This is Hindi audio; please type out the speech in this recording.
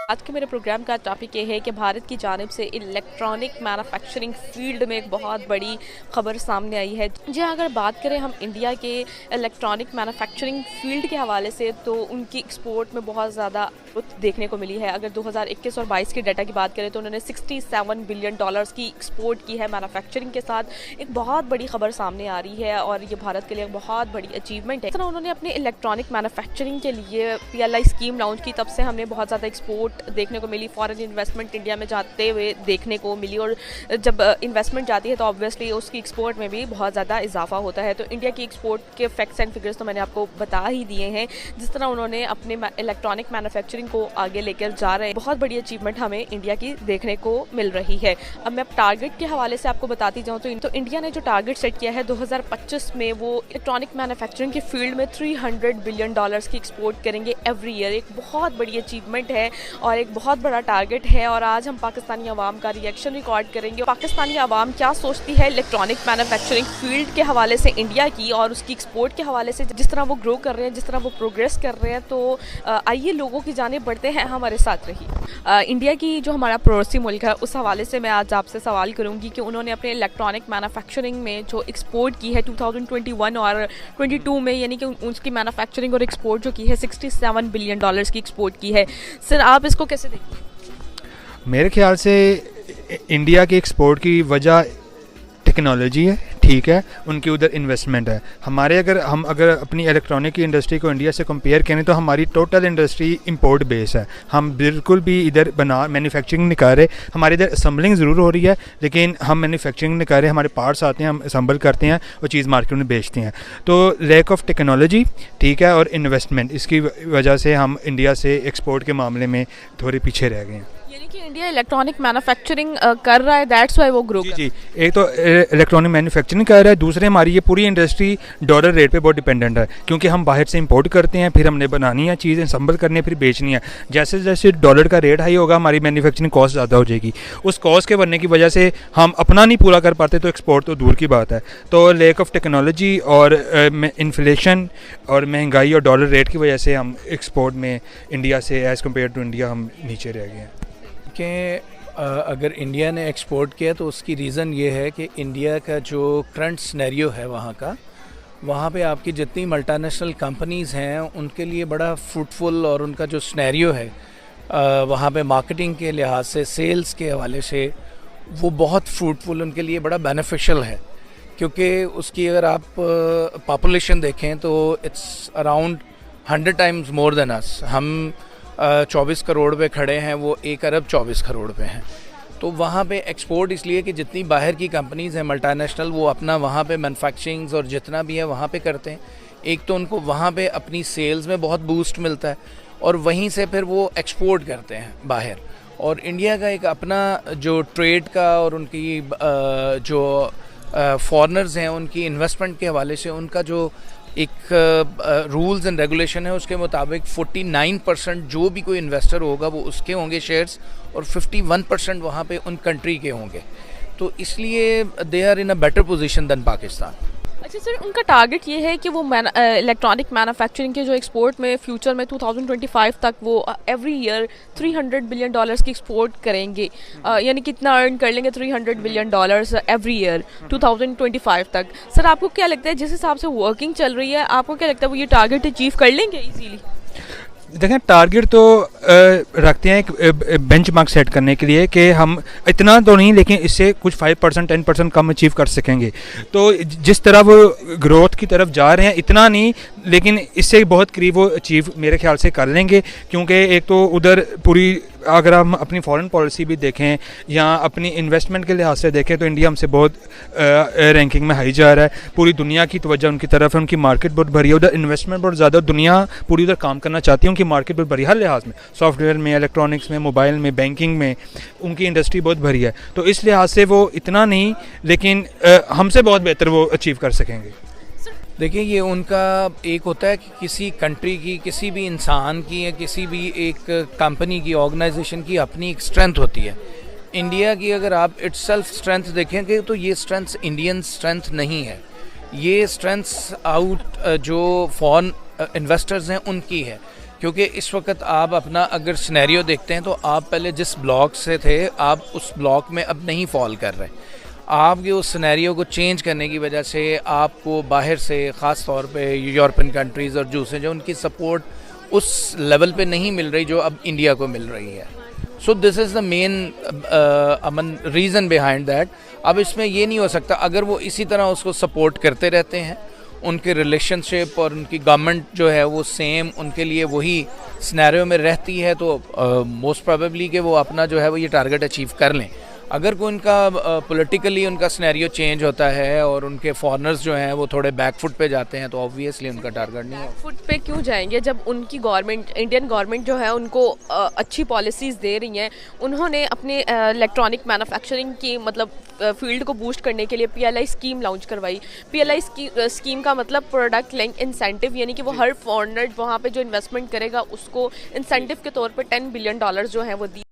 आज के मेरे प्रोग्राम का टॉपिक ये है कि भारत की जानिब से इलेक्ट्रॉनिक मैन्युफैक्चरिंग फील्ड में एक बहुत बड़ी खबर सामने आई है। जी हाँ, अगर बात करें हम इंडिया के इलेक्ट्रॉनिक मैन्युफैक्चरिंग फील्ड के हवाले से तो उनकी एक्सपोर्ट में बहुत ज़्यादा ग्रोथ देखने को मिली है। अगर 2021 और 22 के डाटा की बात करें तो उन्होंने 67 बिलियन डॉलर्स की एक्सपोर्ट की है मैन्युफैक्चरिंग के साथ। एक बहुत बड़ी खबर सामने आ रही है और ये भारत के लिए एक बहुत बड़ी अचीवमेंट है। उन्होंने अपने इलेक्ट्रॉनिक मैन्युफैक्चरिंग के लिए PLI स्कीम लॉन्च की, तब से हमने बहुत ज़्यादा एक्सपोर्ट देखने को मिली। फॉरेन इन्वेस्टमेंट इंडिया में जाते हुए देखने को मिली और जब इन्वेस्टमेंट जाती है तो ऑब्वियसली उसकी एक्सपोर्ट में भी बहुत ज़्यादा इजाफा होता है। तो इंडिया की एक्सपोर्ट के फैक्ट्स एंड फिगर्स तो मैंने आपको बता ही दिए हैं। जिस तरह उन्होंने अपने इलेक्ट्रॉनिक मैन्युफैक्चरिंग को आगे लेकर जा रहे हैं, बहुत बड़ी अचीवमेंट हमें इंडिया की देखने को मिल रही है। अब मैं टारगेट के हवाले से आपको बताती जाऊँ तो इंडिया ने जो टारगेट सेट किया है 2025 में, वो इलेक्ट्रॉनिक मैन्युफैक्चरिंग के फील्ड में 300 बिलियन डॉलर्स की एक्सपोर्ट करेंगे एवरी ईयर। एक बहुत बड़ी अचीवमेंट है और एक बहुत बड़ा टारगेट है। और आज हम पाकिस्तानी अवाम का रिएक्शन रिकॉर्ड करेंगे। पाकिस्तानी अवाम क्या सोचती है इलेक्ट्रॉनिक मैन्युफैक्चरिंग फील्ड के हवाले से इंडिया की और उसकी एक्सपोर्ट के हवाले से, जिस तरह वो ग्रो कर रहे हैं, जिस तरह वो प्रोग्रेस कर रहे हैं। तो आइए लोगों की जाने बढ़ते हैं, हमारे साथ रहिए। इंडिया की जो हमारा पड़ोसी मुल्क है उस हवाले से मैं आज आपसे सवाल करूंगी कि उन्होंने अपने इलेक्ट्रॉनिक मैन्युफैक्चरिंग में जो एक्सपोर्ट की है 2021 और 22 में, यानी कि उसकी मैन्युफैक्चरिंग और एक्सपोर्ट जो की है 67 बिलियन डॉलर्स की एक्सपोर्ट की है। सर, आप इसको कैसे देखते हैं? मेरे ख्याल से इंडिया की एक्सपोर्ट की वजह टेक्नोलॉजी है, ठीक है, उनकी उधर इन्वेस्टमेंट है। हमारे हम अगर अपनी इलेक्ट्रॉनिक की इंडस्ट्री को इंडिया से कंपेयर करें तो हमारी टोटल इंडस्ट्री इंपोर्ट बेस है। हम बिल्कुल भी इधर मैन्युफैक्चरिंग नहीं कर रहे। हमारे इधर असम्बलिंग ज़रूर हो रही है लेकिन हम मैन्युफैक्चरिंग नहीं कर रहे। हमारे पार्ट्स आते हैं, हम असम्बल करते हैं, वो चीज़ मार्केट में बेचते हैं। तो लैक ऑफ टेक्नोलॉजी, ठीक है, और इन्वेस्टमेंट, इसकी वजह से हम इंडिया से एक्सपोर्ट के मामले में थोड़े पीछे रह गए हैं। यानी कि इंडिया इलेक्ट्रॉनिक मैन्युफैक्चरिंग कर रहा है, दैट्स व्हाई वो ग्रो कर रहा है। जी, एक तो इलेक्ट्रॉनिक मैन्युफैक्चरिंग कर रहा है, दूसरे हमारी ये पूरी इंडस्ट्री डॉलर रेट पे बहुत डिपेंडेंट है, क्योंकि हम बाहर से इंपोर्ट करते हैं, फिर हमने बनानी है चीज़ें, असम्बल करनी है, फिर बेचनी है। जैसे जैसे डॉलर का रेट हाई होगा हमारी मैन्युफैक्चरिंग कॉस्ट ज़्यादा हो जाएगी। उस कॉस्ट के बनने की वजह से हम अपना नहीं पूरा कर पाते तो एक्सपोर्ट तो दूर की बात है। तो लैक ऑफ टेक्नोलॉजी और इन्फ्लेशन और महंगाई और डॉलर रेट की वजह से हम एक्सपोर्ट में इंडिया से एज़ कम्पेयर टू इंडिया हम नीचे रह गए हैं। कि अगर इंडिया ने एक्सपोर्ट किया तो उसकी रीज़न ये है कि इंडिया का जो करंट सिनेरियो है वहाँ पे आपकी जितनी मल्टीनेशनल कंपनीज़ हैं उनके लिए बड़ा फ्रूटफुल, और उनका जो सिनेरियो है वहाँ पे मार्केटिंग के लिहाज से, सेल्स के हवाले से वो बहुत फ्रूटफुल, उनके लिए बड़ा बेनिफिशियल है। क्योंकि उसकी अगर आप पॉपुलेशन देखें तो it's around 100 times more than us. हम 24 करोड़ पे खड़े हैं, वो 1 अरब 24 करोड़ पे हैं। तो वहाँ पे एक्सपोर्ट इसलिए कि जितनी बाहर की कंपनीज़ हैं मल्टीनेशनल, वो अपना वहाँ पे मैन्युफैक्चरिंग और जितना भी है वहाँ पे करते हैं। एक तो उनको वहाँ पे अपनी सेल्स में बहुत बूस्ट मिलता है और वहीं से फिर वो एक्सपोर्ट करते हैं बाहर। और इंडिया का एक अपना जो ट्रेड का और उनकी जो फॉरेनर्स हैं उनकी इन्वेस्टमेंट के हवाले से उनका जो एक रूल्स एंड रेगुलेशन है, उसके मुताबिक 49% जो भी कोई इन्वेस्टर होगा वो उसके होंगे शेयर्स, और 51% वहाँ पे उन कंट्री के होंगे। तो इसलिए they are in a better position than Pakistan. अच्छा सर, उनका टारगेट ये है कि वो इलेक्ट्रॉनिक मैन्युफैक्चरिंग के जो एक्सपोर्ट में फ्यूचर में 2025 तक वो एवरी ईयर 300 बिलियन डॉलर्स की एक्सपोर्ट करेंगे। यानी कितना अर्न कर लेंगे? 300 बिलियन डॉलर्स एवरी ईयर 2025 तक। सर, आपको क्या लगता है, जिस हिसाब से वर्किंग चल रही है, आपको क्या लगता है वो ये टारगेट अचीव कर लेंगे इजीली? देखें, टारगेट तो रखते हैं एक बेंचमार्क सेट करने के लिए कि हम इतना तो नहीं, लेकिन इससे कुछ 5% 10% कम अचीव कर सकेंगे। तो जिस तरह वो ग्रोथ की तरफ जा रहे हैं, इतना नहीं, लेकिन इससे बहुत करीब वो अचीव मेरे ख्याल से कर लेंगे। क्योंकि एक तो उधर पूरी, अगर हम अपनी फॉरेन पॉलिसी भी देखें या अपनी इन्वेस्टमेंट के लिहाज से देखें तो इंडिया हमसे बहुत रैंकिंग में हाई जा रहा है। पूरी दुनिया की तवज्जो उनकी तरफ है, उनकी मार्केट बहुत भरी है, उधर इन्वेस्टमेंट बहुत ज़्यादा, दुनिया पूरी उधर काम करना चाहती है, उनकी मार्केट बहुत भरी, हर लिहाज में, सॉफ्टवेयर में, इलेक्ट्रॉनिक्स में, मोबाइल में, बैंकिंग में उनकी इंडस्ट्री बहुत भरी है। तो इस लिहाज से वो इतना नहीं, लेकिन हमसे बहुत बेहतर वो अचीव कर सकेंगे। देखिए, ये उनका एक होता है कि किसी कंट्री की, किसी भी इंसान की या किसी भी एक कंपनी की, ऑर्गेनाइजेशन की अपनी एक स्ट्रेंथ होती है। इंडिया की अगर आप इटसेल्फ स्ट्रेंथ देखेंगे तो ये स्ट्रेंथ इंडियन स्ट्रेंथ नहीं है। ये स्ट्रेंथ्स आउट जो फॉरेन इन्वेस्टर्स हैं उनकी है। क्योंकि इस वक्त आप अपना अगर सिनेरियो देखते हैं तो आप पहले जिस ब्लॉक से थे आप उस ब्लॉक में अब नहीं फॉल कर रहे। आपके उस सिनेरियो को चेंज करने की वजह से आपको बाहर से ख़ास तौर पे यूरोपियन कंट्रीज़ और दूसरे जो उनकी सपोर्ट उस लेवल पे नहीं मिल रही जो अब इंडिया को मिल रही है। So this is the main reason behind that. अब इसमें ये नहीं हो सकता अगर वो इसी तरह उसको सपोर्ट करते रहते हैं, उनके रिलेशनशिप और उनकी गवर्नमेंट जो है वो सेम उनके लिए वही सिनेरियो में रहती है, तो मोस्ट प्रोबेबली कि वो अपना जो है वो ये टारगेट अचीव कर लें। अगर कोई उनका पॉलिटिकली उनका सिनेरियो चेंज होता है और उनके फॉरेनर्स जो हैं वो थोड़े बैकफुट पे जाते हैं तो ऑब्वियसली उनका टारगेट नहीं होगा। फुट पे क्यों जाएंगे जब उनकी गवर्नमेंट, इंडियन गवर्नमेंट जो है उनको अच्छी पॉलिसीज़ दे रही हैं। उन्होंने अपने इलेक्ट्रॉनिक मैन्युफैक्चरिंग की मतलब फील्ड को बूस्ट करने के लिए PLI स्कीम लॉन्च करवाई। PLI स्कीम का मतलब प्रोडक्ट लिंक इंसेंटिव, यानी कि वो हर फॉरेनर वहाँ पे जो इन्वेस्टमेंट करेगा उसको इंसेंटिव के तौर पे $10 बिलियन जो है वो दी।